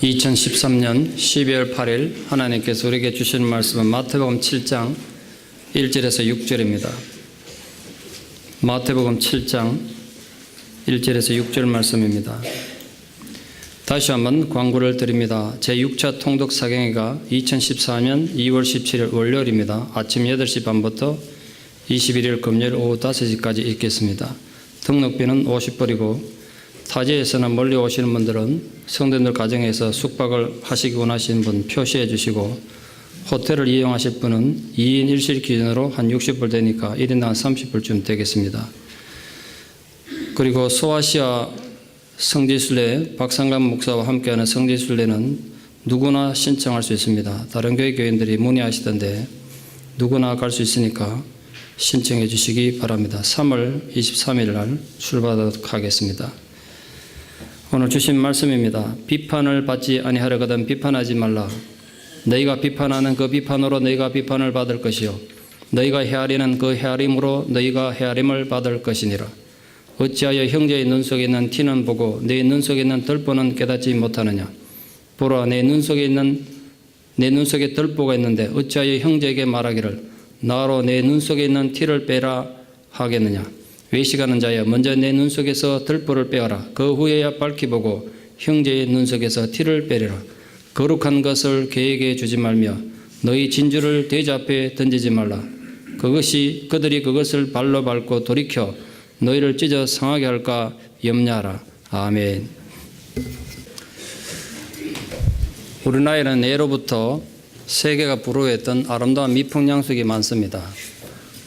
2013년 12월 8일 하나님께서 우리에게 주시는 말씀은 마태복음 7장 1절에서 6절입니다. 마태복음 7장 1절에서 6절 말씀입니다. 다시 한번 광고를 드립니다. 제6차 통독 사경회가 2014년 2월 17일 월요일입니다. 아침 8시 반부터 21일 금요일 오후 5시까지 있겠습니다. 등록비는 50불이고 타지에서나 멀리 오시는 분들은 성도님들 가정에서 숙박을 하시기 원하시는 분 표시해 주시고, 호텔을 이용하실 분은 2인 1실 기준으로 한 60불 되니까 1인당 30불쯤 되겠습니다. 그리고 소아시아 성지순례, 박상감 목사와 함께하는 성지순례는 누구나 신청할 수 있습니다. 다른 교인들이 문의하시던데 누구나 갈 수 있으니까 신청해 주시기 바랍니다. 3월 23일 날 출발하도록 하겠습니다. 오늘 주신 말씀입니다. 비판을 받지 아니하려거든 비판하지 말라. 너희가 비판하는 그 비판으로 너희가 비판을 받을 것이요 너희가 헤아리는 그 헤아림으로 너희가 헤아림을 받을 것이니라. 어찌하여 형제의 눈 속에 있는 티는 보고 내 눈 속에 있는 덜보는 깨닫지 못하느냐. 보라, 내 눈 속에 덜보가 있는데 어찌하여 형제에게 말하기를 나로 내 눈 속에 있는 티를 빼라 하겠느냐. 외식하는 자여, 먼저 내 눈 속에서 덜보를 빼어라. 그 후에야 밝히 보고 형제의 눈 속에서 티를 빼리라. 거룩한 것을 그에게 주지 말며 너희 진주를 돼지 앞에 던지지 말라. 그들이 그것을 발로 밟고 돌이켜 너희를 찢어 상하게 할까 염려하라. 아멘. 우리나라에는 예로부터 세계가 부러워했던 아름다운 미풍양속이 많습니다.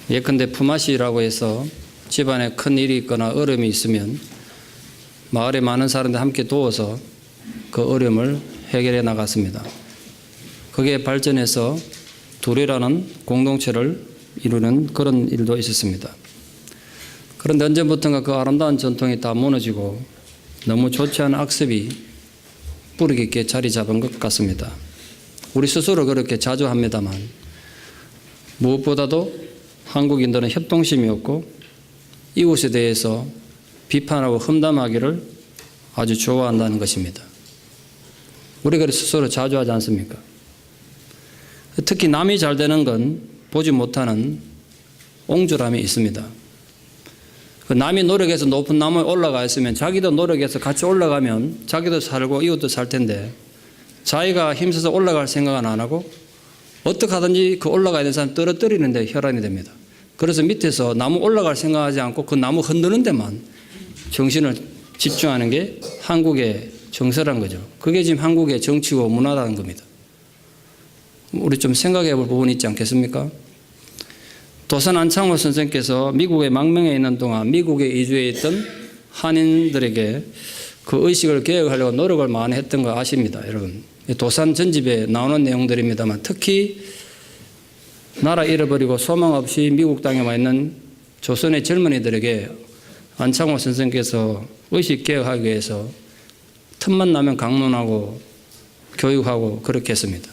예컨대 품앗이라고 해서 집안에 큰 일이 있거나 어려움이 있으면 마을에 많은 사람들 함께 도와서 그 어려움을 해결해 나갔습니다. 그게 발전해서 둘이라는 공동체를 이루는 그런 일도 있었습니다. 그런데 언제부턴가 그 아름다운 전통이 다 무너지고 너무 좋지 않은 악습이 뿌리 깊게 자리 잡은 것 같습니다. 우리 스스로 그렇게 자주 합니다만 무엇보다도 한국인들은 협동심이 없고 이웃에 대해서 비판하고 험담하기를 아주 좋아한다는 것입니다. 우리가 스스로 자주 하지 않습니까? 특히 남이 잘 되는 건 보지 못하는 옹졸함이 있습니다. 남이 노력해서 높은 나무에 올라가 있으면 자기도 노력해서 같이 올라가면 자기도 살고 이웃도 살 텐데 자기가 힘써서 올라갈 생각은 안 하고 어떻게 하든지 그 올라가야 되는 사람 떨어뜨리는 데 혈안이 됩니다. 그래서 밑에서 나무 올라갈 생각하지 않고 그 나무 흔드는 데만 정신을 집중하는 게 한국의 정서란 거죠. 그게 지금 한국의 정치고 문화라는 겁니다. 우리 좀 생각해 볼 부분이 있지 않겠습니까? 도산 안창호 선생께서 미국에 망명해 있는 동안 미국에 이주해 있던 한인들에게 그 의식을 개혁하려고 노력을 많이 했던 거 아십니다, 여러분. 도산 전집에 나오는 내용들입니다만 특히 나라 잃어버리고 소망 없이 미국 땅에 와 있는 조선의 젊은이들에게 안창호 선생께서 의식 개혁하기 위해서 틈만 나면 강론하고 교육하고 그렇게 했습니다.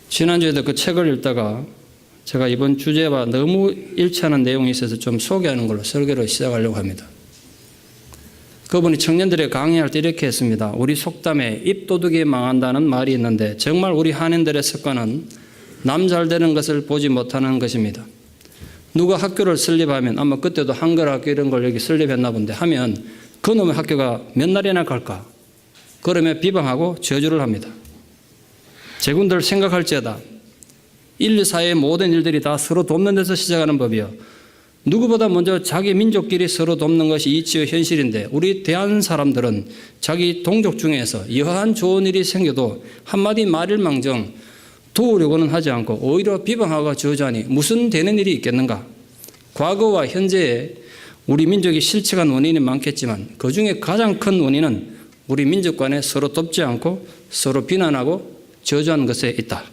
지난주에도 그 책을 읽다가 제가 이번 주제와 너무 일치하는 내용이 있어서 좀 소개하는 걸로 설교를 시작하려고 합니다. 그분이 청년들의 강의할 때 이렇게 했습니다. 우리 속담에 입도둑이 망한다는 말이 있는데 정말 우리 한인들의 습관은 남 잘 되는 것을 보지 못하는 것입니다. 누가 학교를 설립하면 아마 그때도 한글 학교 이런 걸 여기 설립했나 본데 하면 그놈의 학교가 몇 날이나 갈까? 그러면 비방하고 저주를 합니다. 제군들 생각할지어다. 1, 2, 4의 모든 일들이 다 서로 돕는 데서 시작하는 법이요. 누구보다 먼저 자기 민족끼리 서로 돕는 것이 이치의 현실인데 우리 대한 사람들은 자기 동족 중에서 여하한 좋은 일이 생겨도 한마디 말일망정 도우려고는 하지 않고 오히려 비방하고 저주하니 무슨 되는 일이 있겠는가? 과거와 현재에 우리 민족이 실체간 원인이 많겠지만 그중에 가장 큰 원인은 우리 민족 간에 서로 돕지 않고 서로 비난하고 저주하는 것에 있다.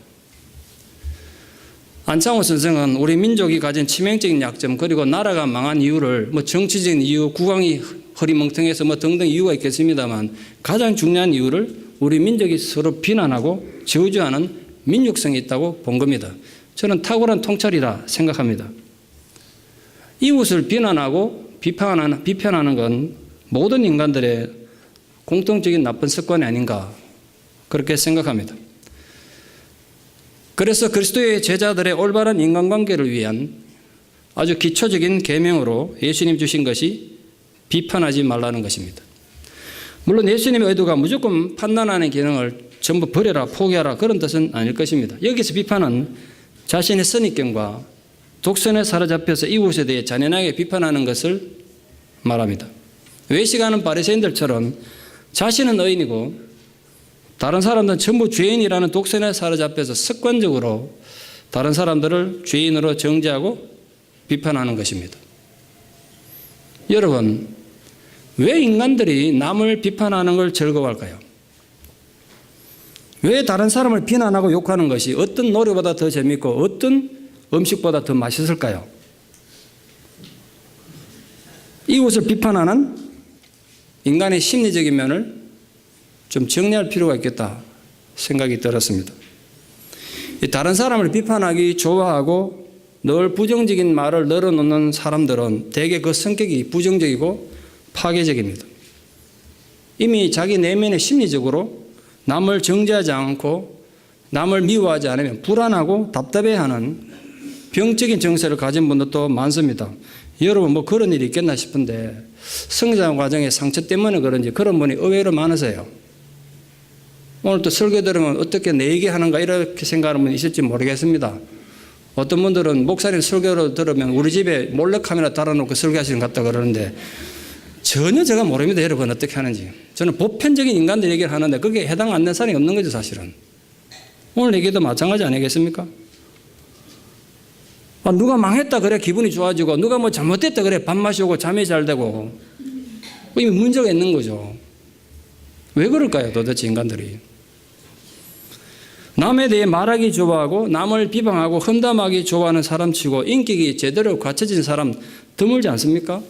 안창호 선생은 우리 민족이 가진 치명적인 약점 그리고 나라가 망한 이유를 정치적인 이유, 국왕이 허리멍텅해서 등등 이유가 있겠습니다만 가장 중요한 이유를 우리 민족이 서로 비난하고 저주하는 민족성이 있다고 본 겁니다. 저는 탁월한 통찰이다 생각합니다. 이웃을 비난하고 비판하는 건 모든 인간들의 공통적인 나쁜 습관이 아닌가 그렇게 생각합니다. 그래서 그리스도의 제자들의 올바른 인간관계를 위한 아주 기초적인 계명으로 예수님 주신 것이 비판하지 말라는 것입니다. 물론 예수님의 의도가 무조건 판단하는 기능을 전부 버려라, 포기하라 그런 뜻은 아닐 것입니다. 여기서 비판은 자신의 선입견과 독선에 사로잡혀서 이웃에 대해 잔인하게 비판하는 것을 말합니다. 외식하는 바리새인들처럼 자신은 의인이고 다른 사람들은 전부 죄인이라는 독선에 사로잡혀서 습관적으로 다른 사람들을 죄인으로 정죄하고 비판하는 것입니다. 여러분, 왜 인간들이 남을 비판하는 걸 즐거워할까요? 왜 다른 사람을 비난하고 욕하는 것이 어떤 노래보다 더 재밌고 어떤 음식보다 더 맛있을까요? 이웃을 비판하는 인간의 심리적인 면을 좀 정리할 필요가 있겠다 생각이 들었습니다. 다른 사람을 비판하기 좋아하고 늘 부정적인 말을 늘어놓는 사람들은 대개 그 성격이 부정적이고 파괴적입니다. 이미 자기 내면에 심리적으로 남을 정죄하지 않고 남을 미워하지 않으면 불안하고 답답해하는 병적인 정서를 가진 분들도 많습니다. 여러분 뭐 그런 일이 있겠나 싶은데 성장 과정의 상처 때문에 그런지 그런 분이 의외로 많으세요. 오늘 또 설교 들으면 어떻게 내 얘기하는가 이렇게 생각하는 분이 있을지 모르겠습니다. 어떤 분들은 목사님 설교를 들으면 우리 집에 몰래카메라 달아놓고 설교하시는 것 같다 그러는데 전혀 제가 모릅니다. 여러분 어떻게 하는지. 저는 보편적인 인간들 얘기를 하는데 그게 해당 안 되는 사람이 없는 거죠 사실은. 오늘 얘기도 마찬가지 아니겠습니까? 누가 망했다 그래 기분이 좋아지고 누가 뭐 잘못됐다 그래 밥 마시고 잠이 잘 되고 이미 문제가 있는 거죠. 왜 그럴까요 도대체 인간들이. 남에 대해 말하기 좋아하고 남을 비방하고 험담하기 좋아하는 사람치고 인격이 제대로 갖춰진 사람 드물지 않습니까?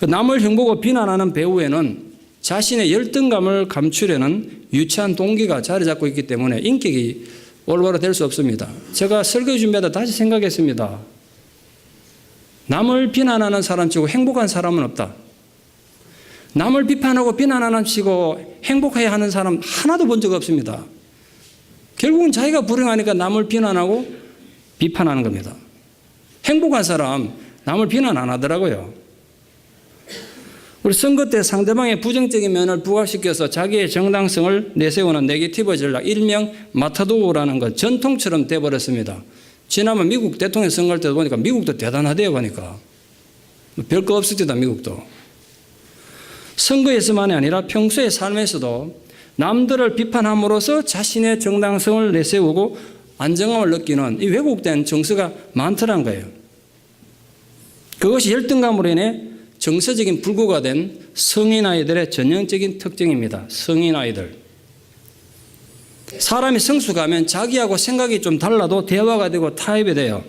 남을 흉보고 비난하는 배후에는 자신의 열등감을 감추려는 유치한 동기가 자리 잡고 있기 때문에 인격이 올바로 될 수 없습니다. 제가 설교 준비하다 다시 생각했습니다. 남을 비난하는 사람치고 행복한 사람은 없다. 남을 비판하고 비난하는 치고 행복해야 하는 사람 하나도 본 적 없습니다. 결국은 자기가 불행하니까 남을 비난하고 비판하는 겁니다. 행복한 사람 남을 비난 안 하더라고요. 우리 선거 때 상대방의 부정적인 면을 부각시켜서 자기의 정당성을 내세우는 네거티브 전략, 일명 마타도우라는 것 전통처럼 돼버렸습니다. 지난번 미국 대통령 선거할 때도 보니까 미국도 대단하대요 보니까. 별거 없을 때다 미국도. 선거에서만이 아니라 평소의 삶에서도 남들을 비판함으로써 자신의 정당성을 내세우고 안정감을 느끼는 이 왜곡된 정서가 많더란 거예요. 그것이 열등감으로 인해 정서적인 불구가 된 성인 아이들의 전형적인 특징입니다. 성인 아이들. 사람이 성숙하면 자기하고 생각이 좀 달라도 대화가 되고 타협이 돼요.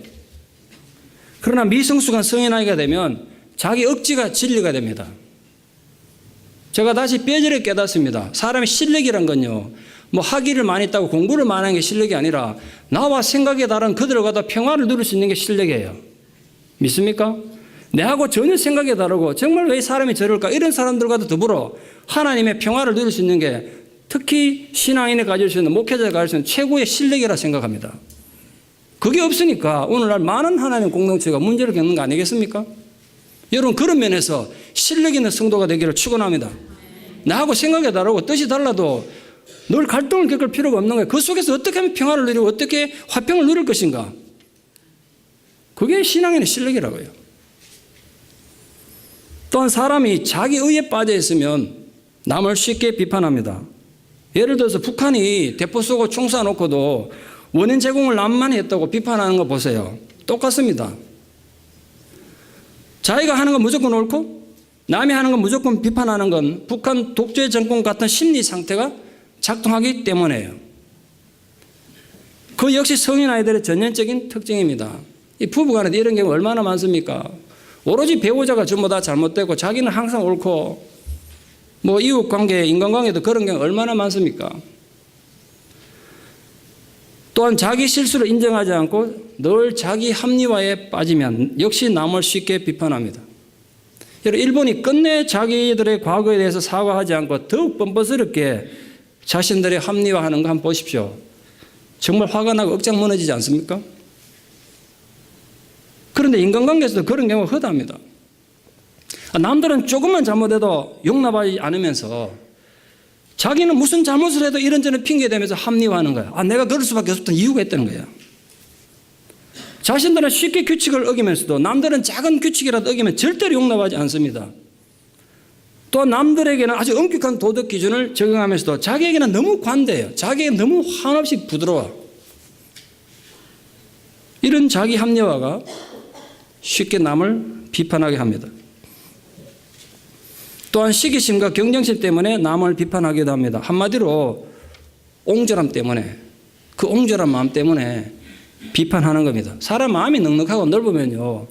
그러나 미성숙한 성인 아이가 되면 자기 억지가 진리가 됩니다. 제가 다시 뼈저리게 깨닫습니다. 사람의 실력이란 건요. 뭐 학위를 많이 했다고 공부를 많이 하는 게 실력이 아니라 나와 생각이 다른 그들과도 평화를 누릴 수 있는 게 실력이에요. 믿습니까? 내하고 전혀 생각이 다르고 정말 왜 사람이 저럴까 이런 사람들과도 더불어 하나님의 평화를 누릴 수 있는 게 특히 신앙인이 가질 수 있는 목회자가 가질 수 있는 최고의 실력이라 생각합니다. 그게 없으니까 오늘날 많은 하나님 공동체가 문제를 겪는 거 아니겠습니까? 여러분 그런 면에서 실력 있는 성도가 되기를 축원합니다. 나하고 생각이 다르고 뜻이 달라도 늘 갈등을 겪을 필요가 없는 거예요. 그 속에서 어떻게 하면 평화를 누리고 어떻게 화평을 누릴 것인가. 그게 신앙인의 실력이라고요. 또한 사람이 자기 의에 빠져 있으면 남을 쉽게 비판합니다. 예를 들어서 북한이 대포 쏘고 총 쏴놓고도 원인 제공을 남만 했다고 비판하는 거 보세요. 똑같습니다. 자기가 하는 건 무조건 옳고 남이 하는 건 무조건 비판하는 건 북한 독재 정권 같은 심리 상태가 작동하기 때문에요. 그 역시 성인 아이들의 전형적인 특징입니다. 이 부부간에도 이런 경우 얼마나 많습니까? 오로지 배우자가 전부 다 잘못되고 자기는 항상 옳고 뭐 이웃관계, 인간관계도 그런 경우 얼마나 많습니까? 또한 자기 실수를 인정하지 않고 늘 자기 합리화에 빠지면 역시 남을 쉽게 비판합니다. 여러분, 일본이 끝내 자기들의 과거에 대해서 사과하지 않고 더욱 뻔뻔스럽게 자신들의 합리화하는 거 한번 보십시오. 정말 화가 나고 억장 무너지지 않습니까? 그런데 인간관계에서도 그런 경우가 허다합니다. 남들은 조금만 잘못해도 용납하지 않으면서 자기는 무슨 잘못을 해도 이런저런 핑계대면서 합리화하는 거야. 내가 그럴 수밖에 없었던 이유가 있다는 거야. 자신들은 쉽게 규칙을 어기면서도 남들은 작은 규칙이라도 어기면 절대로 용납하지 않습니다. 또 남들에게는 아주 엄격한 도덕 기준을 적용하면서도 자기에게는 너무 관대해요. 자기에게 너무 한없이 부드러워. 이런 자기 합리화가 쉽게 남을 비판하게 합니다. 또한 시기심과 경쟁심 때문에 남을 비판하기도 합니다. 한마디로 옹졸함 때문에, 그 옹졸한 마음 때문에 비판하는 겁니다. 사람 마음이 넉넉하고 넓으면요,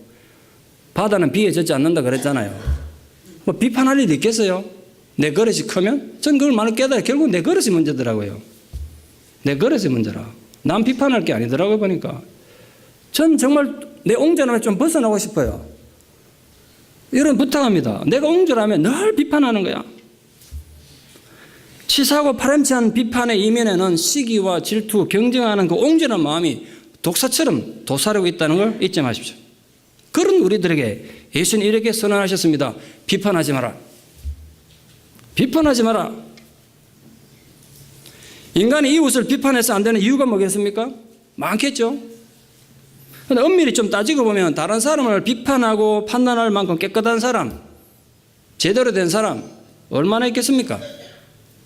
바다는 비에 젖지 않는다 그랬잖아요. 뭐 비판할 일이 있겠어요? 내 그릇이 크면? 전 그걸 많이 깨달아요. 결국 내 그릇이 문제더라고요. 내 그릇이 문제라. 남 비판할 게 아니더라고요, 보니까. 전 정말 내 옹졸함에 좀 벗어나고 싶어요. 이런 부탁합니다. 내가 옹졸하면 늘 비판하는 거야. 치사하고 파렴치한 비판의 이면에는 시기와 질투, 경쟁하는 그 옹졸한 마음이 독사처럼 도사리고 있다는 걸 잊지 마십시오. 그런 우리들에게 예수님 이렇게 선언하셨습니다. 비판하지 마라. 비판하지 마라. 인간이 이웃을 비판해서 안 되는 이유가 뭐겠습니까? 많겠죠. 그런데 엄밀히 좀 따지고 보면 다른 사람을 비판하고 판단할 만큼 깨끗한 사람, 제대로 된 사람 얼마나 있겠습니까?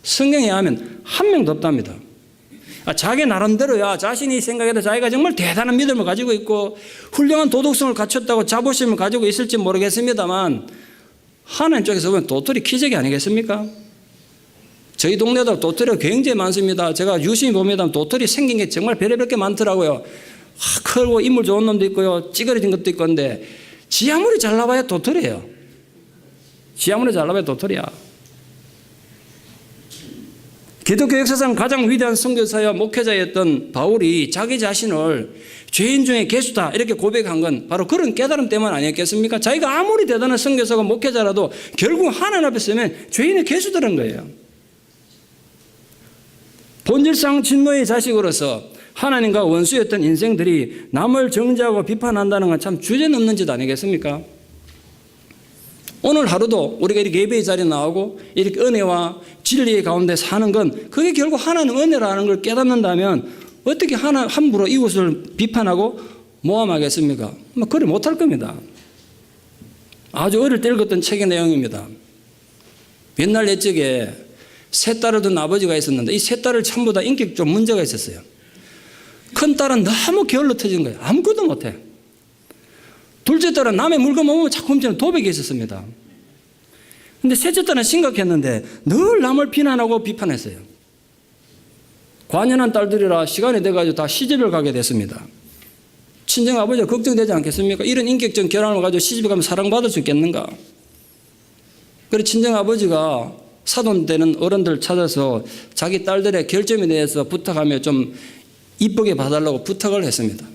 성경에 하면 한 명도 없답니다. 자기 나름대로야 자신이 생각해도 자기가 정말 대단한 믿음을 가지고 있고 훌륭한 도덕성을 갖췄다고 자부심을 가지고 있을지 모르겠습니다만 하나님 쪽에서 보면 도토리 기적이 아니겠습니까? 저희 동네도 도토리가 굉장히 많습니다. 제가 유심히 봅니다. 도토리 생긴 게 정말 별의별 게 많더라고요. 크고 인물 좋은 놈도 있고요. 찌그러진 것도 있고 한데 지 아무리 잘 나봐야 도토리예요. 지 아무리 잘 나봐야 도토리야. 기독교 역사상 가장 위대한 선교사와 목회자였던 바울이 자기 자신을 죄인 중에 괴수다 이렇게 고백한 건 바로 그런 깨달음 때문 아니었겠습니까? 자기가 아무리 대단한 선교사가 목회자라도 결국 하나님 앞에 서면 죄인의 괴수들인 거예요. 본질상 진노의 자식으로서 하나님과 원수였던 인생들이 남을 정죄하고 비판한다는 건 참 주제넘는 짓 아니겠습니까? 오늘 하루도 우리가 이렇게 예배의 자리에 나오고 이렇게 은혜와 진리의 가운데 사는 건 그게 결국 하나님 은혜라는 걸 깨닫는다면 어떻게 함부로 이웃을 비판하고 모함하겠습니까? 그래 못할 겁니다. 아주 어릴 때 읽었던 책의 내용입니다. 옛날 옛적에 세 딸을 둔 아버지가 있었는데 이 세 딸을 전부 다 인격 좀 문제가 있었어요. 큰 딸은 너무 게을러 터진 거예요. 아무것도 못해. 둘째 딸은 남의 물건 먹으면 자꾸 훔치는 도백이 있었습니다. 근데 셋째 딸은 심각했는데 늘 남을 비난하고 비판했어요. 관연한 딸들이라 시간이 돼가지고 다 시집을 가게 됐습니다. 친정 아버지가 걱정되지 않겠습니까? 이런 인격적 결함을 가지고 시집에 가면 사랑받을 수 있겠는가? 그래서 친정 아버지가 사돈되는 어른들 찾아서 자기 딸들의 결점에 대해서 부탁하며 좀 이쁘게 봐달라고 부탁을 했습니다.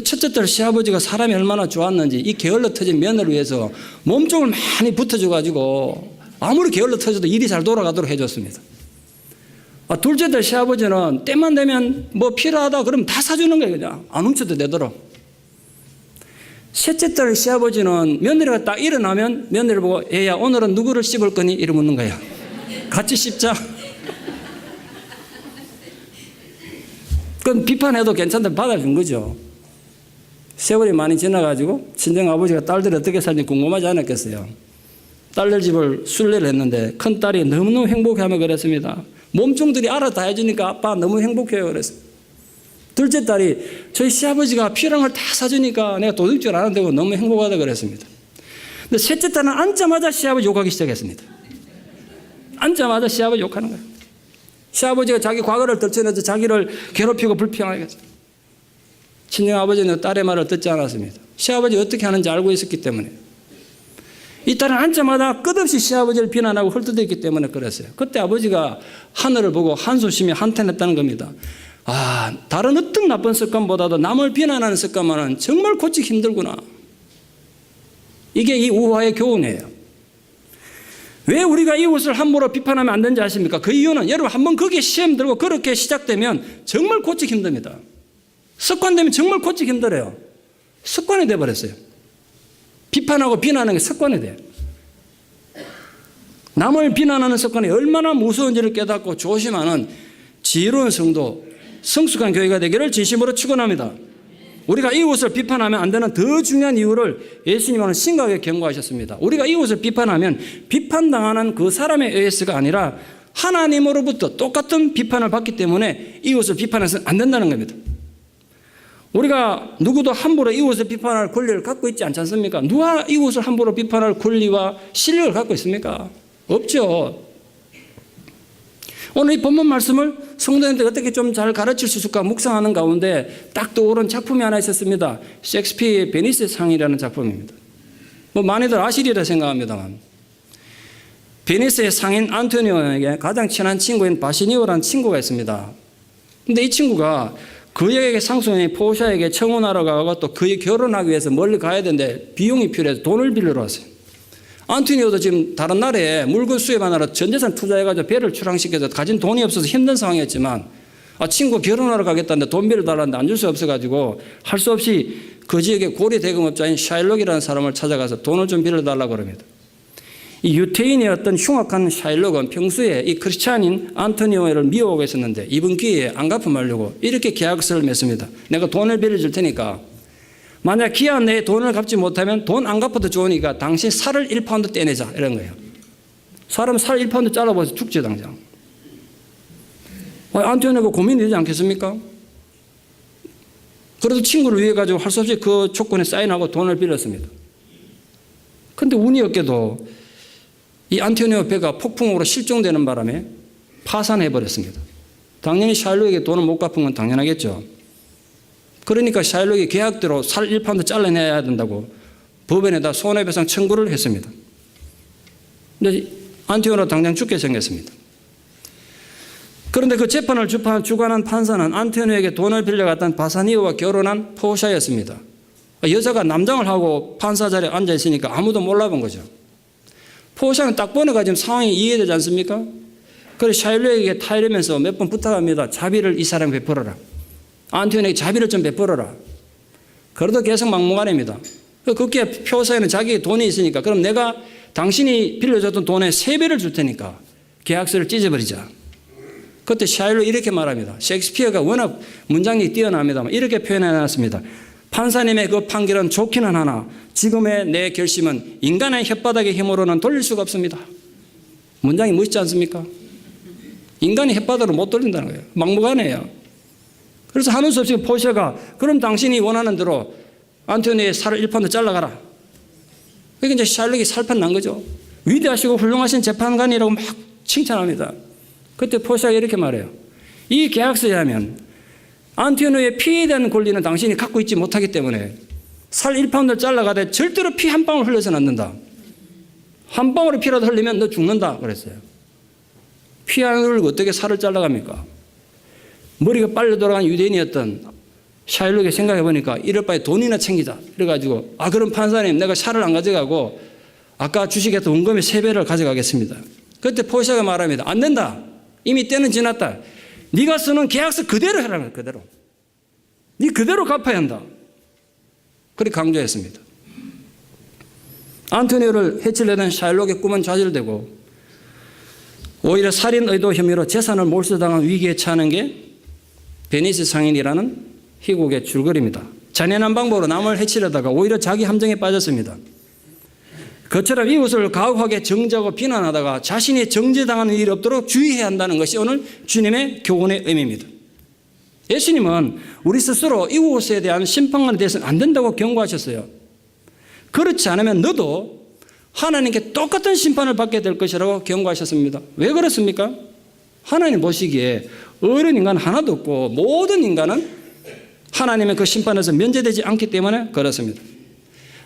첫째 딸 시아버지가 사람이 얼마나 좋았는지 이 게을러 터진 며느리를 위해서 몸종을 많이 붙어줘가지고 아무리 게을러 터져도 일이 잘 돌아가도록 해줬습니다. 둘째 딸 시아버지는 때만 되면 뭐 필요하다 그러면 다 사주는 거예요. 그냥 안 훔쳐도 되도록. 셋째 딸 시아버지는 며느리가 딱 일어나면 며느리를 보고 얘야 오늘은 누구를 씹을 거니? 이러 묻는 거야. 같이 씹자. 그건 비판해도 괜찮다고 받아준 거죠. 세월이 많이 지나가지고 친정아버지가 딸들이 어떻게 살지 궁금하지 않았겠어요. 딸들 집을 순례를 했는데 큰딸이 너무너무 행복해하며 그랬습니다. 몸종들이 알아 다 해주니까 아빠 너무 행복해요 그랬어요. 둘째 딸이 저희 시아버지가 필요한 걸 다 사주니까 내가 도둑질 안 한다고 너무 행복하다 그랬습니다. 근데 셋째 딸은 앉자마자 시아버지 욕하기 시작했습니다. 앉자마자 시아버지 욕하는 거예요. 시아버지가 자기 과거를 들춰내서 자기를 괴롭히고 불평하게 했어요. 친정아버지는 딸의 말을 듣지 않았습니다. 시아버지 어떻게 하는지 알고 있었기 때문에. 이 딸은 앉자마자 끝없이 시아버지를 비난하고 헐뜯었기 때문에 그랬어요. 그때 아버지가 하늘을 보고 한숨 쉬며 한탄했다는 겁니다. 다른 어떤 나쁜 습관보다도 남을 비난하는 습관만은 정말 고치기 힘들구나. 이게 이 우화의 교훈이에요. 왜 우리가 이웃을 함부로 비판하면 안 되는지 아십니까? 그 이유는 여러분 한번 거기에 시험 들고 그렇게 시작되면 정말 고치기 힘듭니다. 습관되면 정말 고치기 힘들어요. 습관이 돼버렸어요. 비판하고 비난하는 게 습관이 돼요. 남을 비난하는 습관이 얼마나 무서운지를 깨닫고 조심하는 지혜로운 성도, 성숙한 교회가 되기를 진심으로 축원합니다. 우리가 이웃을 비판하면 안 되는 더 중요한 이유를 예수님은 심각하게 경고하셨습니다. 우리가 이웃을 비판하면 비판당하는 그 사람에 의해서가 아니라 하나님으로부터 똑같은 비판을 받기 때문에 이웃을 비판해서는 안 된다는 겁니다. 우리가 누구도 함부로 이웃을 비판할 권리를 갖고 있지 않지 않습니까? 누가 이웃을 함부로 비판할 권리와 실력을 갖고 있습니까? 없죠. 오늘 이 본문 말씀을 성도님들 어떻게 좀 잘 가르칠 수 있을까 묵상하는 가운데 딱 떠오른 작품이 하나 있었습니다. 셰익스피어의 베니스 상이라는 작품입니다. 뭐 많이들 아시리라 생각합니다만, 베니스의 상인 안토니오에게 가장 친한 친구인 바시니오라는 친구가 있습니다. 근데 이 친구가 그에게 상속인 포샤에게 청혼하러 가고 또 그에 결혼하기 위해서 멀리 가야 되는데 비용이 필요해서 돈을 빌리러 왔어요. 안토니오도 지금 다른 나라에 물건 수입하느라 전 재산 투자해가지고 배를 출항시켜서 가진 돈이 없어서 힘든 상황이었지만 친구 결혼하러 가겠다는데 돈 빌려달라는데 안 줄 수 없어가지고 할 수 없이 그 지역의 고리 대금업자인 샤일록이라는 사람을 찾아가서 돈을 좀 빌려달라고 그럽니다. 이 유태인의 어떤 흉악한 샤일록은 평소에 이 크리스찬인 안토니오를 미워하고 있었는데 이번 기회에 안 갚아말려고 이렇게 계약서를 맺습니다. 내가 돈을 빌려줄 테니까 만약 기한 내에 돈을 갚지 못하면 돈 안 갚아도 좋으니까 당신 살을 1파운드 떼내자 이런 거예요. 사람 살 1파운드 잘라버려서 죽지 당장. 안토니오가 고민이 되지 않겠습니까? 그래도 친구를 위해 가지고 할 수 없이 그 조건에 사인하고 돈을 빌렸습니다. 그런데 운이 없게도 이 안토니오 배가 폭풍으로 실종되는 바람에 파산해버렸습니다. 당연히 샤일록에게 돈을 못 갚은 건 당연하겠죠. 그러니까 샤일록이 계약대로 살 1파운드 잘라내야 된다고 법원에다 손해배상 청구를 했습니다. 근데 안토니오는 당장 죽게 생겼습니다. 그런데 그 재판을 주관한 판사는 안토니오에게 돈을 빌려갔던 바사니오와 결혼한 포샤였습니다. 여자가 남장을 하고 판사 자리에 앉아 있으니까 아무도 몰라본 거죠. 포샤는 딱 보니까 지금 상황이 이해되지 않습니까? 그래서 샤일록에게 타이르면서 몇 번 부탁합니다. 자비를 이 사람에 베풀어라. 안토니오에게 자비를 좀 베풀어라. 그래도 계속 막무가내입니다. 그게 표사에는 자기 돈이 있으니까 그럼 내가 당신이 빌려줬던 돈의 3배를 줄 테니까 계약서를 찢어버리자. 그때 샤일록이 이렇게 말합니다. 셰익스피어가 워낙 문장이 뛰어납니다만 이렇게 표현해놨습니다. 판사님의 그 판결은 좋기는 하나 지금의 내 결심은 인간의 혓바닥의 힘으로는 돌릴 수가 없습니다. 문장이 멋있지 않습니까? 인간이 혓바닥으로 못 돌린다는 거예요. 막무가내예요. 그래서 하는 수 없이 포샤가 그럼 당신이 원하는 대로 안토니오의 살을 1파운드 잘라가라. 그러니까 이제 샤일록이 살판 난 거죠. 위대하시고 훌륭하신 재판관이라고 막 칭찬합니다. 그때 포샤가 이렇게 말해요. 이 계약서에 하면 안토니오의 피에 대한 권리는 당신이 갖고 있지 못하기 때문에 살 1파운드를 잘라가되 절대로 피 한 방울 흘려서는 안 된다. 한 방울의 피라도 흘리면 너 죽는다 그랬어요. 피 안 흘리고 어떻게 살을 잘라갑니까? 머리가 빨려 돌아간 유대인이었던 샤일록이 생각해 보니까 이럴 바에 돈이나 챙기자. 그래가지고 그럼 판사님 내가 살을 안 가져가고 아까 주식했던 원금의 3배를 가져가겠습니다. 그때 포샤가 말합니다. 안 된다. 이미 때는 지났다. 네가 쓰는 계약서 그대로 해라. 그대로. 네 그대로 갚아야 한다. 그렇게 강조했습니다. 안토니오를 해치려던 샤일록의 꿈은 좌절되고 오히려 살인 의도 혐의로 재산을 몰수당한 위기에 처하는 게 베니스 상인이라는 희곡의 줄거리입니다. 잔인한 방법으로 남을 해치려다가 오히려 자기 함정에 빠졌습니다. 그처럼 이웃을 가혹하게 정죄하고 비난하다가 자신이 정죄당하는 일이 없도록 주의해야 한다는 것이 오늘 주님의 교훈의 의미입니다. 예수님은 우리 스스로 이웃에 대한 심판관이 되어서는 안 된다고 경고하셨어요. 그렇지 않으면 너도 하나님께 똑같은 심판을 받게 될 것이라고 경고하셨습니다. 왜 그렇습니까? 하나님 보시기에 어른 인간 하나도 없고 모든 인간은 하나님의 그 심판에서 면제되지 않기 때문에 그렇습니다.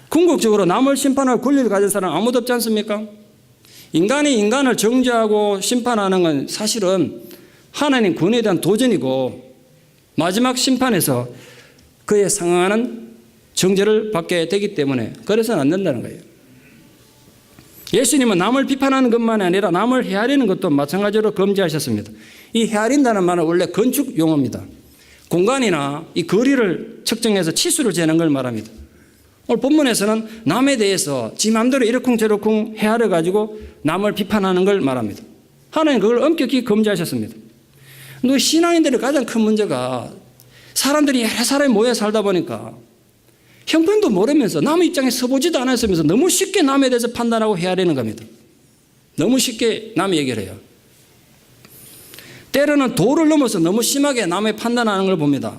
궁극적으로 남을 심판할 권리를 가진 사람 아무도 없지 않습니까? 인간이 인간을 정죄하고 심판하는 건 사실은 하나님 권위에 대한 도전이고 마지막 심판에서 그에 상응하는 정죄를 받게 되기 때문에 그래서는 안 된다는 거예요. 예수님은 남을 비판하는 것만이 아니라 남을 헤아리는 것도 마찬가지로 금지하셨습니다. 이 헤아린다는 말은 원래 건축 용어입니다. 공간이나 이 거리를 측정해서 치수를 재는 걸 말합니다. 오늘 본문에서는 남에 대해서 지 마음대로 이러쿵저러쿵 헤아려가지고 남을 비판하는 걸 말합니다. 하나님 그걸 엄격히 금지하셨습니다. 근데 신앙인들의 가장 큰 문제가 사람들이 여러 사람이 모여 살다 보니까 형편도 모르면서 남의 입장에 서보지도 않았으면서 너무 쉽게 남에 대해서 판단하고 헤아리는 겁니다. 너무 쉽게 남의 얘기를 해요. 때로는 도를 넘어서 너무 심하게 남의 판단하는 걸 봅니다.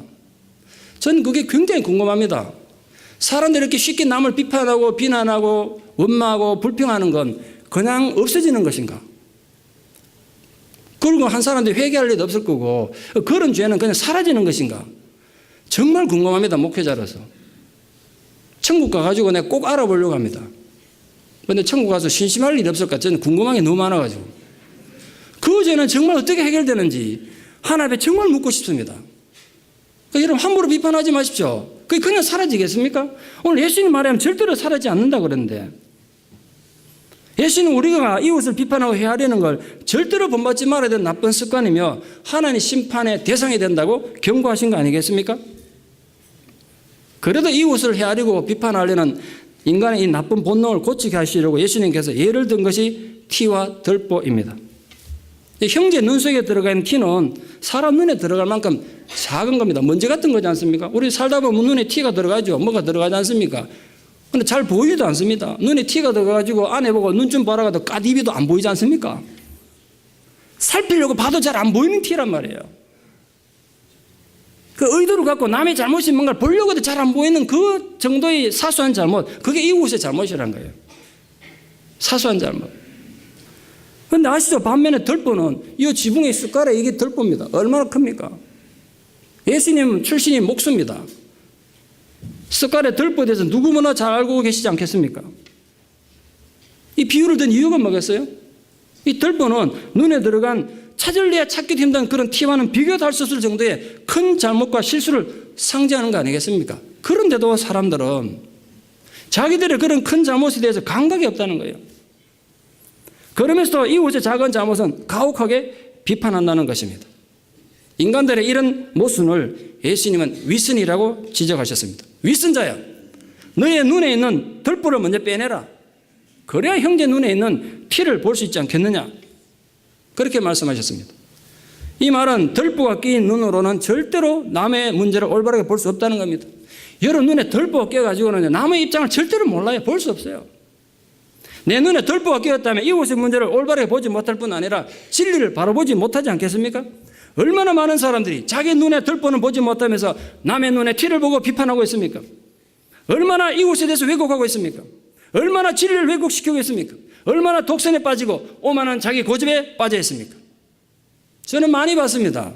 저는 그게 굉장히 궁금합니다. 사람들이 이렇게 쉽게 남을 비판하고 비난하고 원망하고 불평하는 건 그냥 없어지는 것인가? 그리고 한 사람들이 회개할 일도 없을 거고 그런 죄는 그냥 사라지는 것인가? 정말 궁금합니다. 목회자로서. 천국 가가지고 내가 꼭 알아보려고 합니다. 그런데 천국 가서 심심할 일이 없을까? 저는 궁금한 게 너무 많아가지고. 그 죄는 정말 어떻게 해결되는지 하나님 앞에 정말 묻고 싶습니다. 그러니까 여러분 함부로 비판하지 마십시오. 그게 그냥 사라지겠습니까? 오늘 예수님 말하면 절대로 사라지지 않는다 그러는데 예수는 우리가 이웃을 비판하고 헤아리는 걸 절대로 본받지 말아야 되는 나쁜 습관이며 하나님 심판의 대상이 된다고 경고하신 거 아니겠습니까? 그래도 이웃을 헤아리고 비판하려는 인간의 이 나쁜 본능을 고치게 하시려고 예수님께서 예를 든 것이 티와 들보입니다. 형제 눈 속에 들어가 있는 티는 사람 눈에 들어갈 만큼 작은 겁니다. 먼지 같은 거지 않습니까? 우리 살다 보면 눈에 티가 들어가죠. 뭐가 들어가지 않습니까? 근데 잘 보이지도 않습니다. 눈에 티가 들어가가지고 안에 보고 눈 좀 봐라가도 까디비도 안 보이지 않습니까? 살피려고 봐도 잘 안 보이는 티란 말이에요. 그 의도를 갖고 남의 잘못이 뭔가를 보려고 해도 잘 안 보이는 그 정도의 사소한 잘못, 그게 이웃의 잘못이라는 거예요. 사소한 잘못. 근데 아시죠? 반면에 들보는 이 지붕의 숟가락에 이게 들보입니다. 얼마나 큽니까? 예수님 출신이 목수입니다. 숟가락에 들보에 대해서 누구나 잘 알고 계시지 않겠습니까? 이 비유를 든 이유가 뭐겠어요? 이 들보는 눈에 들어간 찾을래야 찾기도 힘든 그런 티와는 비교도 할 수 없을 정도의 큰 잘못과 실수를 상징하는 거 아니겠습니까? 그런데도 사람들은 자기들의 그런 큰 잘못에 대해서 감각이 없다는 거예요. 그러면서도 이웃의 작은 잘못은 가혹하게 비판한다는 것입니다. 인간들의 이런 모순을 예수님은 위선이라고 지적하셨습니다. 위선자야, 너의 눈에 있는 들보를 먼저 빼내라. 그래야 형제 눈에 있는 티를 볼 수 있지 않겠느냐. 그렇게 말씀하셨습니다. 이 말은 들보가 끼인 눈으로는 절대로 남의 문제를 올바르게 볼 수 없다는 겁니다. 여러분 눈에 들보가 끼어가지고는 남의 입장을 절대로 몰라요. 볼 수 없어요. 내 눈에 들보가 끼었다면 이웃의 문제를 올바르게 보지 못할 뿐 아니라 진리를 바로 보지 못하지 않겠습니까? 얼마나 많은 사람들이 자기 눈에 들보는 보지 못하면서 남의 눈에 티를 보고 비판하고 있습니까? 얼마나 이웃에 대해서 왜곡하고 있습니까? 얼마나 진리를 왜곡시키고 있습니까? 얼마나 독선에 빠지고 오만한 자기 고집에 빠져 있습니까? 저는 많이 봤습니다.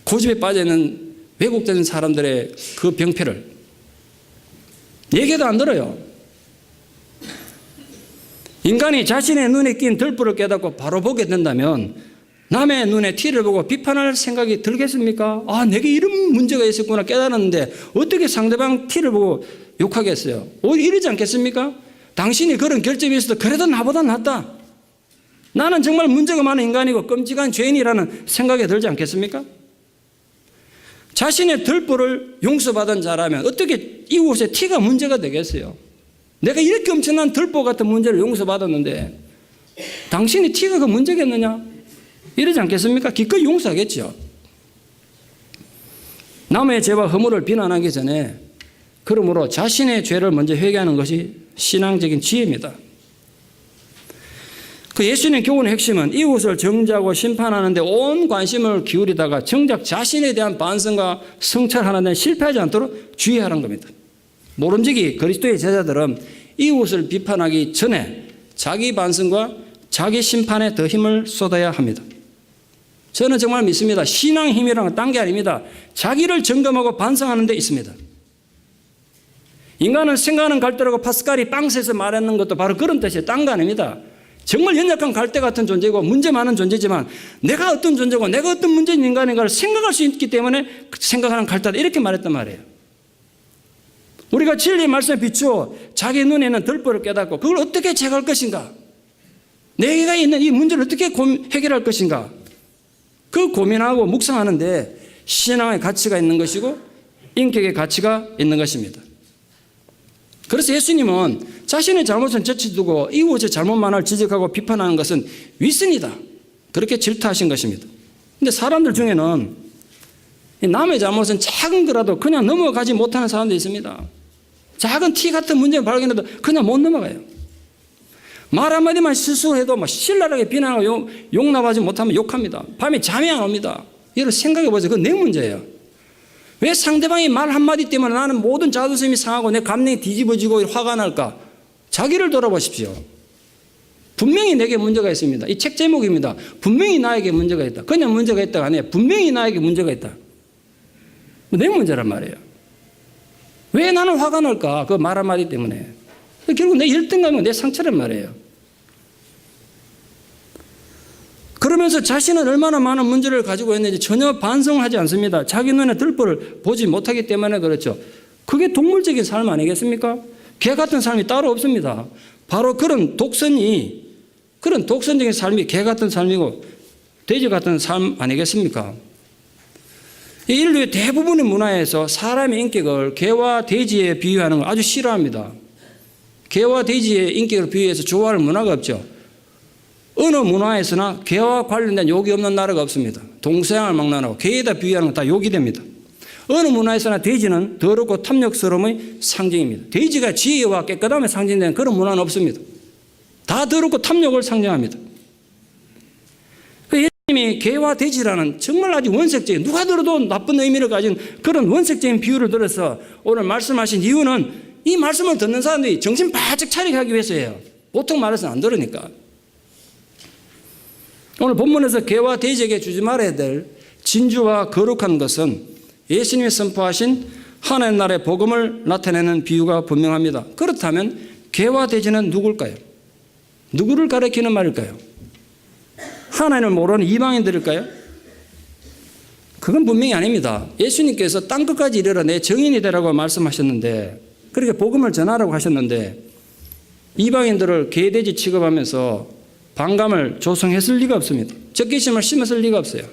고집에 빠져 있는 왜곡된 사람들의 그 병폐를. 얘기도 안 들어요. 인간이 자신의 눈에 낀 들보를 깨닫고 바로 보게 된다면 남의 눈에 티를 보고 비판할 생각이 들겠습니까? 아, 내게 이런 문제가 있었구나 깨달았는데 어떻게 상대방 티를 보고 욕하겠어요? 오히려 이러지 않겠습니까? 당신이 그런 결점이 있어도 그래도 나보다 낫다. 나는 정말 문제가 많은 인간이고 끔찍한 죄인이라는 생각이 들지 않겠습니까? 자신의 들보를 용서받은 자라면 어떻게 이웃의 티가 문제가 되겠어요? 내가 이렇게 엄청난 들보 같은 문제를 용서받았는데 당신이 티가 그 문제겠느냐? 이러지 않겠습니까? 기꺼이 용서하겠죠. 남의 죄와 허물을 비난하기 전에 그러므로 자신의 죄를 먼저 회개하는 것이 신앙적인 지혜입니다. 그 예수님의 교훈의 핵심은 이웃을 정죄하고 심판하는 데 온 관심을 기울이다가 정작 자신에 대한 반성과 성찰하는 데 실패하지 않도록 주의하라는 겁니다. 모름지기 그리스도의 제자들은 이웃을 비판하기 전에 자기 반성과 자기 심판에 더 힘을 쏟아야 합니다. 저는 정말 믿습니다. 신앙 힘이라는 건 딴 게 아닙니다. 자기를 점검하고 반성하는 데 있습니다. 인간은 생각하는 갈대라고 파스칼이 빵세에서 말하는 것도 바로 그런 뜻이에요. 딴 거 아닙니다. 정말 연약한 갈대 같은 존재고 문제 많은 존재지만 내가 어떤 존재고 내가 어떤 문제인 인간인가를 생각할 수 있기 때문에 생각하는 갈대다 이렇게 말했단 말이에요. 우리가 진리의 말씀에 비추어 자기 눈에 있는 들보를 깨닫고 그걸 어떻게 제거할 것인가? 내가 있는 이 문제를 어떻게 해결할 것인가? 그 고민하고 묵상하는데 신앙의 가치가 있는 것이고 인격의 가치가 있는 것입니다. 그래서 예수님은 자신의 잘못은 제치두고 이웃의 잘못만을 지적하고 비판하는 것은 위선이다. 그렇게 질타하신 것입니다. 그런데 사람들 중에는 남의 잘못은 작은 거라도 그냥 넘어가지 못하는 사람도 있습니다. 작은 티 같은 문제를 발견해도 그냥 못 넘어가요. 말 한마디만 실수해도 막 신랄하게 비난하고 용납하지 못하면 욕합니다. 밤에 잠이 안 옵니다. 이걸 생각해 보세요. 그건 내 문제예요. 왜 상대방이 말 한마디 때문에 나는 모든 자존심이 상하고 내 감정이 뒤집어지고 화가 날까? 자기를 돌아보십시오. 분명히 내게 문제가 있습니다. 이 책 제목입니다. 분명히 나에게 문제가 있다. 그냥 문제가 있다가 아니에요. 분명히 나에게 문제가 있다. 내 문제란 말이에요. 왜 나는 화가 날까? 그 말 한마디 때문에. 결국 내 열등감은 내 상처란 말이에요. 그러면서 자신은 얼마나 많은 문제를 가지고 있는지 전혀 반성하지 않습니다. 자기 눈에 들보를 보지 못하기 때문에 그렇죠. 그게 동물적인 삶 아니겠습니까? 개 같은 삶이 따로 없습니다. 바로 그런 독선적인 삶이 개 같은 삶이고 돼지 같은 삶 아니겠습니까? 이 인류의 대부분의 문화에서 사람의 인격을 개와 돼지에 비유하는 걸 아주 싫어합니다. 개와 돼지의 인격을 비유해서 좋아할 문화가 없죠. 어느 문화에서나 개와 관련된 욕이 없는 나라가 없습니다. 동서양을 막론하고 개에다 비유하는 건 다 욕이 됩니다. 어느 문화에서나 돼지는 더럽고 탐욕스러움의 상징입니다. 돼지가 지혜와 깨끗함의 상징되는 그런 문화는 없습니다. 다 더럽고 탐욕을 상징합니다. 예수님이 개와 돼지라는 정말 아주 원색적인, 누가 들어도 나쁜 의미를 가진 그런 원색적인 비유를 들어서 오늘 말씀하신 이유는 이 말씀을 듣는 사람들이 정신 바짝 차리게 하기 위해서예요. 보통 말해서는 안 들으니까. 오늘 본문에서 개와 돼지에게 주지 말아야 될 진주와 거룩한 것은 예수님이 선포하신 하나님 나라의 복음을 나타내는 비유가 분명합니다. 그렇다면 개와 돼지는 누굴까요? 누구를 가리키는 말일까요? 하나님을 모르는 이방인들일까요? 그건 분명히 아닙니다. 예수님께서 땅끝까지 이르러 내 증인이 되라고 말씀하셨는데 그렇게 복음을 전하라고 하셨는데 이방인들을 개, 돼지 취급하면서 반감을 조성했을 리가 없습니다. 적개심을 심었을 리가 없어요.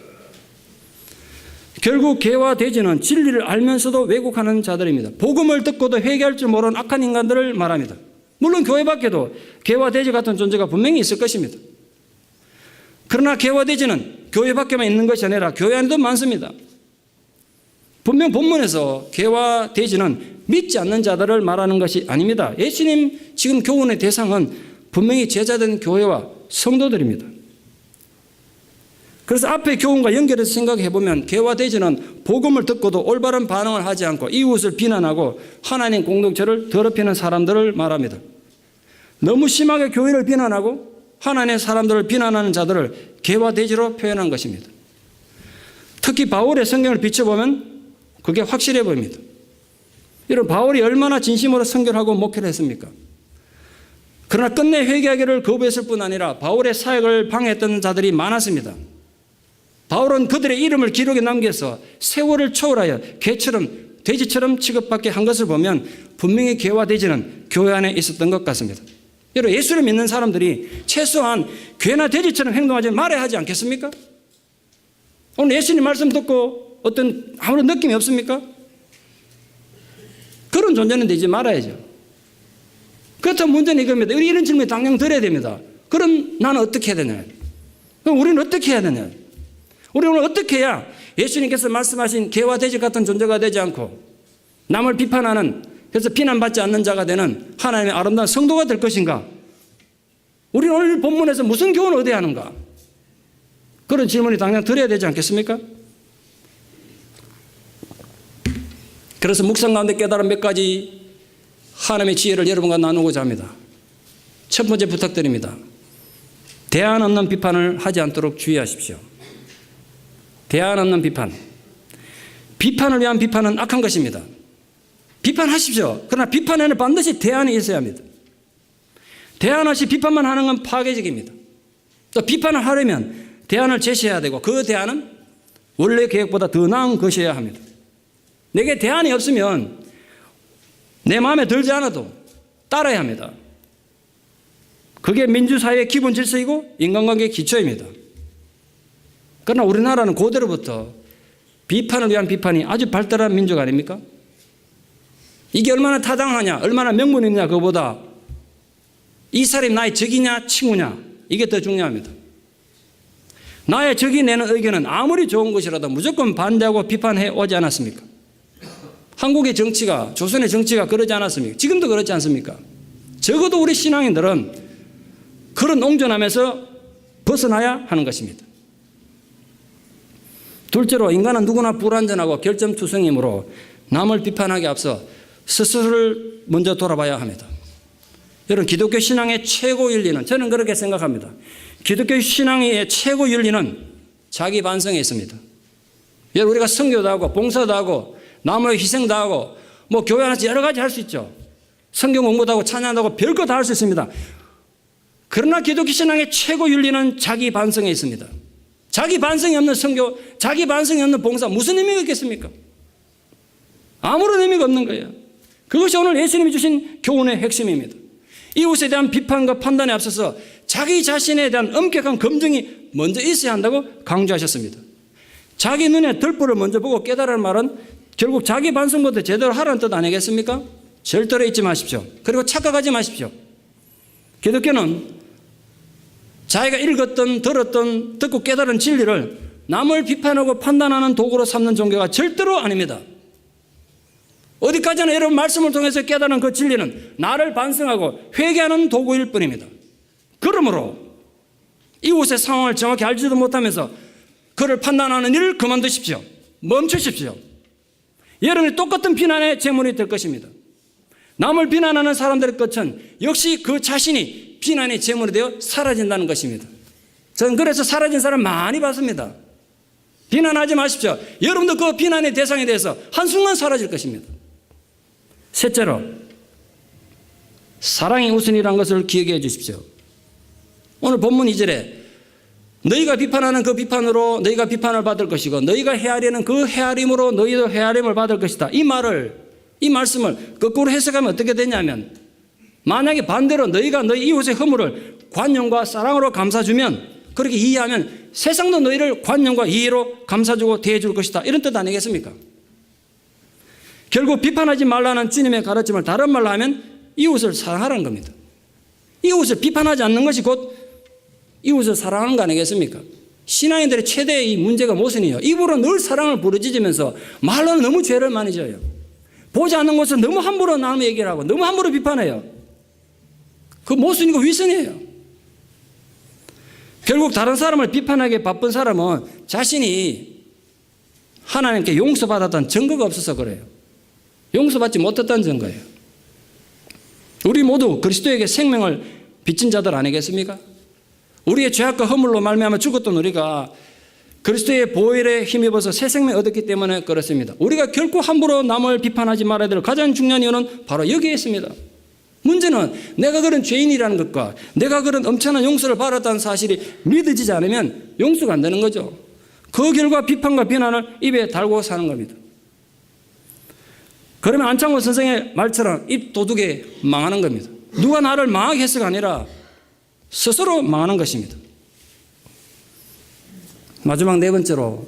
결국 개와 돼지는 진리를 알면서도 왜곡하는 자들입니다. 복음을 듣고도 회개할 줄 모르는 악한 인간들을 말합니다. 물론 교회 밖에도 개와 돼지 같은 존재가 분명히 있을 것입니다. 그러나 개와 돼지는 교회 밖에만 있는 것이 아니라 교회 안에도 많습니다. 분명 본문에서 개와 돼지는 믿지 않는 자들을 말하는 것이 아닙니다. 예수님 지금 교훈의 대상은 분명히 제자된 교회와 성도들입니다. 그래서 앞의 교훈과 연결해서 생각해 보면 개와 돼지는 복음을 듣고도 올바른 반응을 하지 않고 이웃을 비난하고 하나님 공동체를 더럽히는 사람들을 말합니다. 너무 심하게 교회를 비난하고 하나님의 사람들을 비난하는 자들을 개와 돼지로 표현한 것입니다. 특히 바울의 성경을 비춰보면 그게 확실해 보입니다. 이런 바울이 얼마나 진심으로 선교하고 목회를 했습니까? 그러나 끝내 회개하기를 거부했을 뿐 아니라 바울의 사역을 방해했던 자들이 많았습니다. 바울은 그들의 이름을 기록에 남겨서 세월을 초월하여 개처럼 돼지처럼 취급받게 한 것을 보면 분명히 개와 돼지는 교회 안에 있었던 것 같습니다. 여러분 예수를 믿는 사람들이 최소한 개나 돼지처럼 행동하지 말아야 하지 않겠습니까? 오늘 예수님 말씀 듣고 어떤 아무런 느낌이 없습니까? 그런 존재는 되지 말아야죠. 그렇다면 문제는 이겁니다. 이런 질문이 당장 드려야 됩니다. 그럼 나는 어떻게 해야 되냐? 그럼 우리는 어떻게 해야 되냐? 우리는 어떻게 해야 예수님께서 말씀하신 개와 돼지 같은 존재가 되지 않고 남을 비판하는 그래서 비난받지 않는 자가 되는 하나님의 아름다운 성도가 될 것인가? 우리는 오늘 본문에서 무슨 교훈을 얻어야 하는가? 그런 질문이 당장 드려야 되지 않겠습니까? 그래서 묵상 가운데 깨달은 몇 가지 하나님의 지혜를 여러분과 나누고자 합니다. 첫 번째 부탁드립니다. 대안 없는 비판을 하지 않도록 주의하십시오. 대안 없는 비판. 비판을 위한 비판은 악한 것입니다. 비판하십시오. 그러나 비판에는 반드시 대안이 있어야 합니다. 대안 없이 비판만 하는 건 파괴적입니다. 또 비판을 하려면 대안을 제시해야 되고 그 대안은 원래 계획보다 더 나은 것이어야 합니다. 내게 대안이 없으면 내 마음에 들지 않아도 따라야 합니다. 그게 민주사회의 기본 질서이고 인간관계의 기초입니다. 그러나 우리나라는 고대로부터 비판을 위한 비판이 아주 발달한 민족 아닙니까? 이게 얼마나 타당하냐, 얼마나 명분이 있냐, 그거보다 이 사람이 나의 적이냐, 친구냐, 이게 더 중요합니다. 나의 적이 내는 의견은 아무리 좋은 것이라도 무조건 반대하고 비판해 오지 않았습니까? 한국의 정치가, 조선의 정치가 그러지 않았습니까? 지금도 그렇지 않습니까? 적어도 우리 신앙인들은 그런 옹존함에서 벗어나야 하는 것입니다. 둘째로, 인간은 누구나 불완전하고 결점투성이므로 남을 비판하기 앞서 스스로를 먼저 돌아봐야 합니다. 여러분, 기독교 신앙의 최고 윤리는, 저는 그렇게 생각합니다. 기독교 신앙의 최고 윤리는 자기 반성에 있습니다. 여러분, 우리가 선교도 하고 봉사도 하고 남의 희생도 하고 뭐 교회 안에서 여러 가지 할 수 있죠. 성경 공부도 하고 찬양도 하고 별거 다 할 수 있습니다. 그러나 기독교 신앙의 최고 윤리는 자기 반성에 있습니다. 자기 반성이 없는 선교, 자기 반성이 없는 봉사, 무슨 의미가 있겠습니까? 아무런 의미가 없는 거예요. 그것이 오늘 예수님이 주신 교훈의 핵심입니다. 이웃에 대한 비판과 판단에 앞서서 자기 자신에 대한 엄격한 검증이 먼저 있어야 한다고 강조하셨습니다. 자기 눈에 들보를 먼저 보고 깨달을 말은 결국 자기 반성부터 제대로 하라는 뜻 아니겠습니까? 절대로 잊지 마십시오. 그리고 착각하지 마십시오. 기독교는 자기가 읽었던, 들었던, 듣고 깨달은 진리를 남을 비판하고 판단하는 도구로 삼는 종교가 절대로 아닙니다. 어디까지나 여러분 말씀을 통해서 깨달은 그 진리는 나를 반성하고 회개하는 도구일 뿐입니다. 그러므로 이웃의 상황을 정확히 알지도 못하면서 그를 판단하는 일을 그만두십시오. 멈추십시오. 여러분이 똑같은 비난의 제물이 될 것입니다. 남을 비난하는 사람들의 끝은 역시 그 자신이 비난의 제물이 되어 사라진다는 것입니다. 저는 그래서 사라진 사람 많이 봤습니다. 비난하지 마십시오. 여러분도 그 비난의 대상에 대해서 한순간 사라질 것입니다. 셋째로, 사랑이 우선이라는 것을 기억해 주십시오. 오늘 본문 2절에 너희가 비판하는 그 비판으로 너희가 비판을 받을 것이고 너희가 헤아리는 그 헤아림으로 너희도 헤아림을 받을 것이다. 이 말씀을 거꾸로 해석하면 어떻게 되냐면, 만약에 반대로 너희가 너희 이웃의 허물을 관용과 사랑으로 감싸주면, 그렇게 이해하면 세상도 너희를 관용과 이해로 감싸주고 대해줄 것이다. 이런 뜻 아니겠습니까? 결국 비판하지 말라는 주님의 가르침을 다른 말로 하면 이웃을 사랑하라는 겁니다. 이웃을 비판하지 않는 것이 곧 이웃을 사랑하는 거 아니겠습니까? 신앙인들의 최대의 이 문제가 무엇이에요? 입으로 늘 사랑을 부르짖으면서 말로는 너무 죄를 많이 져요. 보지 않는 것을 너무 함부로 남의 얘기를 하고 너무 함부로 비판해요. 그 모순이고 위선이에요. 결국 다른 사람을 비판하기에 바쁜 사람은 자신이 하나님께 용서받았다는 증거가 없어서 그래요. 용서받지 못했다는 증거예요. 우리 모두 그리스도에게 생명을 빚진 자들 아니겠습니까? 우리의 죄악과 허물로 말미암아 죽었던 우리가 그리스도의 보혈에 힘입어서 새 생명 얻었기 때문에 그렇습니다. 우리가 결코 함부로 남을 비판하지 말아야 될 가장 중요한 이유는 바로 여기에 있습니다. 문제는 내가 그런 죄인이라는 것과 내가 그런 엄청난 용서를 받았다는 사실이 믿어지지 않으면 용서가 안 되는 거죠. 그 결과 비판과 비난을 입에 달고 사는 겁니다. 그러면 안창호 선생의 말처럼 입 도둑에 망하는 겁니다. 누가 나를 망하게 해서가 아니라 스스로 망하는 것입니다. 마지막 네 번째로,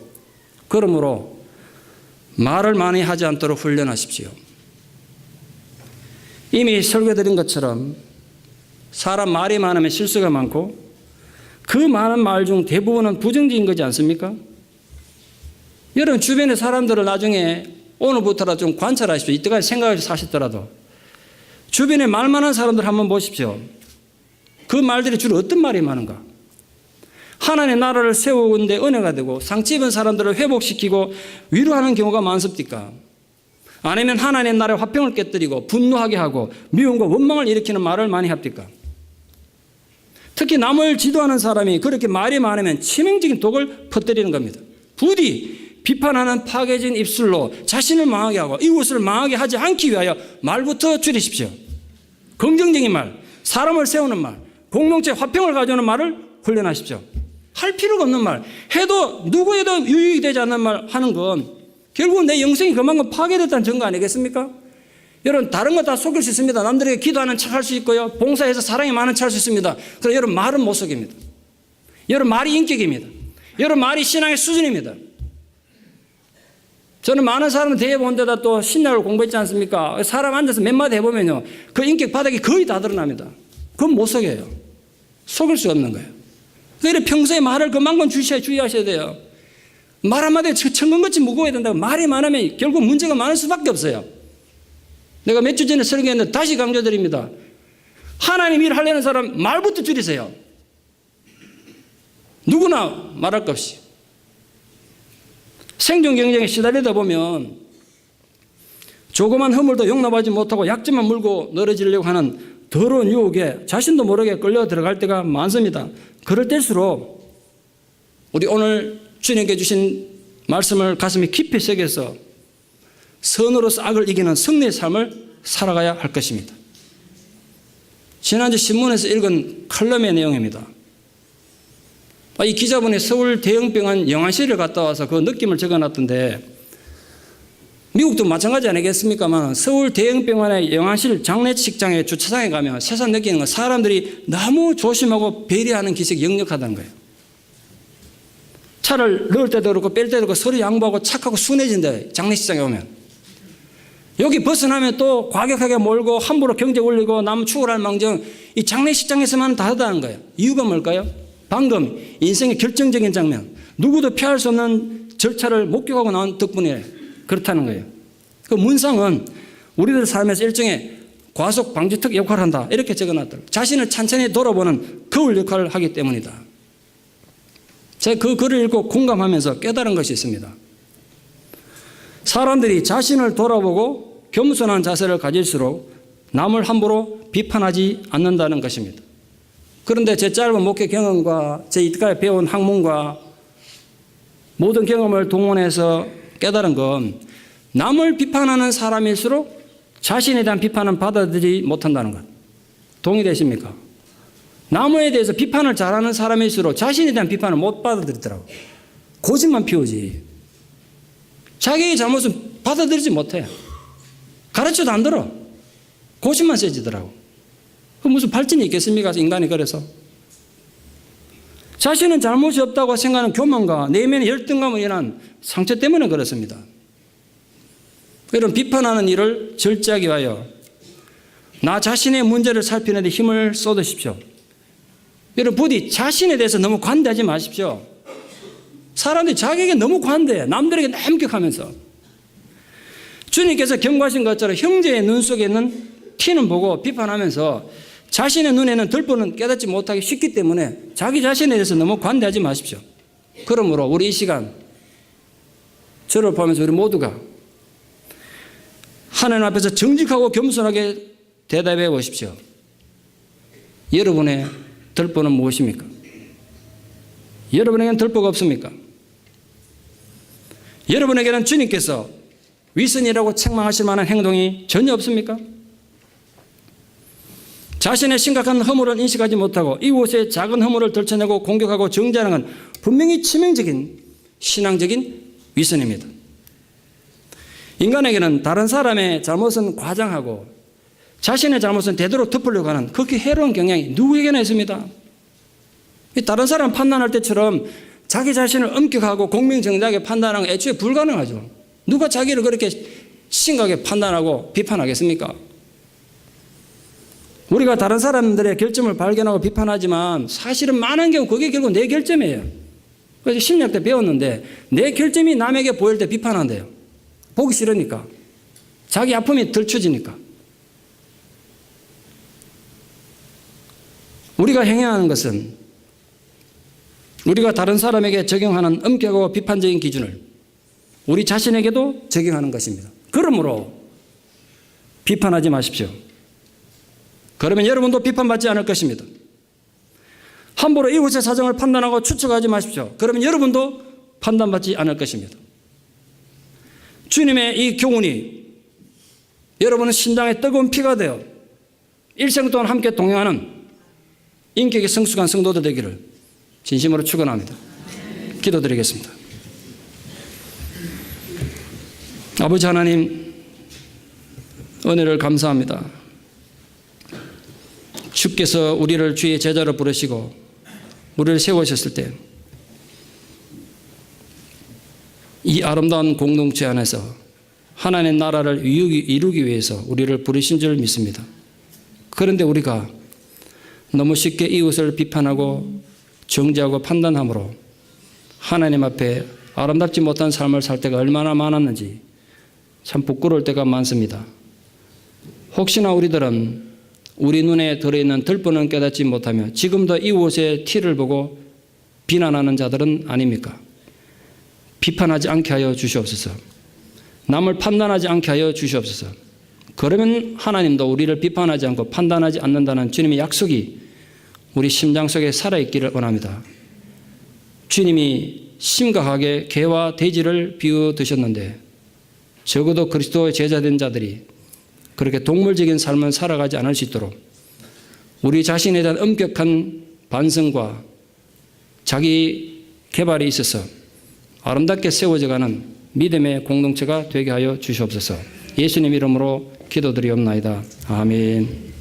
그러므로 말을 많이 하지 않도록 훈련하십시오. 이미 설교드린 것처럼 사람 말이 많으면 실수가 많고 그 많은 말 중 대부분은 부정적인 거지 않습니까? 여러분 주변의 사람들을 나중에 오늘부터라도 좀 관찰하십시오. 이때까지 생각을 사셨더라도 주변에 말 많은 사람들 한번 보십시오. 그 말들이 주로 어떤 말이 많은가? 하나님의 나라를 세우는데 은혜가 되고 상처 입은 사람들을 회복시키고 위로하는 경우가 많습니까? 아니면 하나님의 나라의 화평을 깨뜨리고 분노하게 하고 미움과 원망을 일으키는 말을 많이 합니까? 특히 남을 지도하는 사람이 그렇게 말이 많으면 치명적인 독을 퍼뜨리는 겁니다. 부디 비판하는 파괴진 입술로 자신을 망하게 하고 이웃을 망하게 하지 않기 위하여 말부터 줄이십시오. 긍정적인 말, 사람을 세우는 말, 공동체 화평을 가져오는 말을 훈련하십시오. 할 필요가 없는 말, 해도 누구에도 유익이 되지 않는 말 하는 건 결국은 내 영생이 그만큼 파괴됐다는 증거 아니겠습니까? 여러분 다른 거 다 속일 수 있습니다. 남들에게 기도하는 척 할 수 있고요. 봉사해서 사랑이 많은 척 할 수 있습니다. 그러나 여러분 말은 못 속입니다. 여러분 말이 인격입니다. 여러분 말이 신앙의 수준입니다. 저는 많은 사람을 대해본 데다 또 신약을 공부했지 않습니까? 사람 앉아서 몇 마디 해보면요. 그 인격 바닥이 거의 다 드러납니다. 그건 못 속여요. 속일 수 없는 거예요. 그래서 평소에 말을 그만큼 주의하셔야 돼요. 말 한마디에 천근같이 무거워야 된다고. 말이 많으면 결국 문제가 많을 수밖에 없어요. 내가 몇 주 전에 설교했는데 다시 강조드립니다. 하나님 일 하려는 사람 말부터 줄이세요. 누구나 말할 것 없이. 생존 경쟁에 시달리다 보면 조그만 허물도 용납하지 못하고 약점만 물고 늘어지려고 하는 더러운 유혹에 자신도 모르게 끌려 들어갈 때가 많습니다. 그럴 때일수록 우리 오늘 주님께 주신 말씀을 가슴에 깊이 새겨서 선으로서 악을 이기는 승리의 삶을 살아가야 할 것입니다. 지난주 신문에서 읽은 칼럼의 내용입니다. 이 기자분이 서울 대형병원 영안실을 갔다 와서 그 느낌을 적어놨던데, 미국도 마찬가지 아니겠습니까만 서울 대형병원의 영안실 장례식장의 주차장에 가면 새삼 느끼는 건 사람들이 너무 조심하고 배려하는 기색이 역력하다는 거예요. 차를 넣을 때도 그렇고 뺄 때도 그렇고 서로 양보하고 착하고 순해진다. 장례식장에 오면. 여기 벗어나면 또 과격하게 몰고 함부로 경제 올리고 남 추월할 망정, 이 장례식장에서만 다르다는 거예요. 이유가 뭘까요? 방금 인생의 결정적인 장면, 누구도 피할 수 없는 절차를 목격하고 나온 덕분에 그렇다는 거예요. 그 문상은 우리들 삶에서 일종의 과속 방지턱 역할을 한다, 이렇게 적어놨더라고요. 자신을 찬찬히 돌아보는 거울 역할을 하기 때문이다. 제가 그 글을 읽고 공감하면서 깨달은 것이 있습니다. 사람들이 자신을 돌아보고 겸손한 자세를 가질수록 남을 함부로 비판하지 않는다는 것입니다. 그런데 제 짧은 목회 경험과 제 이때까지 배운 학문과 모든 경험을 동원해서 깨달은 건 남을 비판하는 사람일수록 자신에 대한 비판은 받아들이지 못한다는 것. 동의되십니까? 남에 대해서 비판을 잘하는 사람일수록 자신에 대한 비판을 못 받아들이더라고. 고집만 피우지. 자기의 잘못은 받아들이지 못해. 가르쳐도 안 들어. 고집만 세지더라고. 그 무슨 발전이 있겠습니까? 인간이 그래서. 자신은 잘못이 없다고 생각하는 교만과 내면의 열등감으로 인한 상처 때문에 그렇습니다. 이런 비판하는 일을 절제하기 위하여 나 자신의 문제를 살피는 데 힘을 쏟으십시오. 여러분 부디 자신에 대해서 너무 관대하지 마십시오. 사람들이 자기에게 너무 관대해. 남들에게 남격하면서. 주님께서 경고하신 것처럼 형제의 눈 속에 있는 티는 보고 비판하면서 자신의 눈에는 들보는 깨닫지 못하기 쉽기 때문에 자기 자신에 대해서 너무 관대하지 마십시오. 그러므로 우리 이 시간 저를 포함해서 우리 모두가 하나님 앞에서 정직하고 겸손하게 대답해 보십시오. 여러분의 들보는 무엇입니까? 여러분에게는 들보가 없습니까? 여러분에게는 주님께서 위선이라고 책망하실 만한 행동이 전혀 없습니까? 자신의 심각한 허물을 인식하지 못하고 이웃의 작은 허물을 들춰내고 공격하고 정죄하는 건 분명히 치명적인 신앙적인 위선입니다. 인간에게는 다른 사람의 잘못은 과장하고 자신의 잘못은 되도록 덮으려고 하는 그렇게 해로운 경향이 누구에게나 있습니다. 다른 사람 판단할 때처럼 자기 자신을 엄격하고 공명정당하게 판단하는 건 애초에 불가능하죠. 누가 자기를 그렇게 심각하게 판단하고 비판하겠습니까? 우리가 다른 사람들의 결점을 발견하고 비판하지만 사실은 많은 경우 그게 결국 내 결점이에요. 그래서 심리학 때 배웠는데 내 결점이 남에게 보일 때 비판한대요. 보기 싫으니까. 자기 아픔이 들춰지니까. 우리가 행해야 하는 것은 우리가 다른 사람에게 적용하는 엄격하고 비판적인 기준을 우리 자신에게도 적용하는 것입니다. 그러므로 비판하지 마십시오. 그러면 여러분도 비판받지 않을 것입니다. 함부로 이웃의 사정을 판단하고 추측하지 마십시오. 그러면 여러분도 판단받지 않을 것입니다. 주님의 이 교훈이 여러분은 신당의 뜨거운 피가 되어 일생 동안 함께 동행하는 인격이 성숙한 성도들 되기를 진심으로 축원합니다. 기도드리겠습니다. 아버지 하나님, 은혜를 감사합니다. 주께서 우리를 주의 제자로 부르시고 우리를 세우셨을 때 이 아름다운 공동체 안에서 하나님의 나라를 이루기 위해서 우리를 부르신 줄 믿습니다. 그런데 우리가 너무 쉽게 이웃을 비판하고 정죄하고 판단함으로 하나님 앞에 아름답지 못한 삶을 살 때가 얼마나 많았는지 참 부끄러울 때가 많습니다. 혹시나 우리들은 우리 눈에 들어있는 들보는 깨닫지 못하며 지금도 이웃의 티를 보고 비난하는 자들은 아닙니까? 비판하지 않게 하여 주시옵소서. 남을 판단하지 않게 하여 주시옵소서. 그러면 하나님도 우리를 비판하지 않고 판단하지 않는다는 주님의 약속이 우리 심장 속에 살아있기를 원합니다. 주님이 심각하게 개와 돼지를 비유 드셨는데 적어도 그리스도의 제자된 자들이 그렇게 동물적인 삶을 살아가지 않을 수 있도록 우리 자신에 대한 엄격한 반성과 자기 개발에 있어서 아름답게 세워져가는 믿음의 공동체가 되게 하여 주시옵소서. 예수님 이름으로 기도드리옵나이다. 아멘.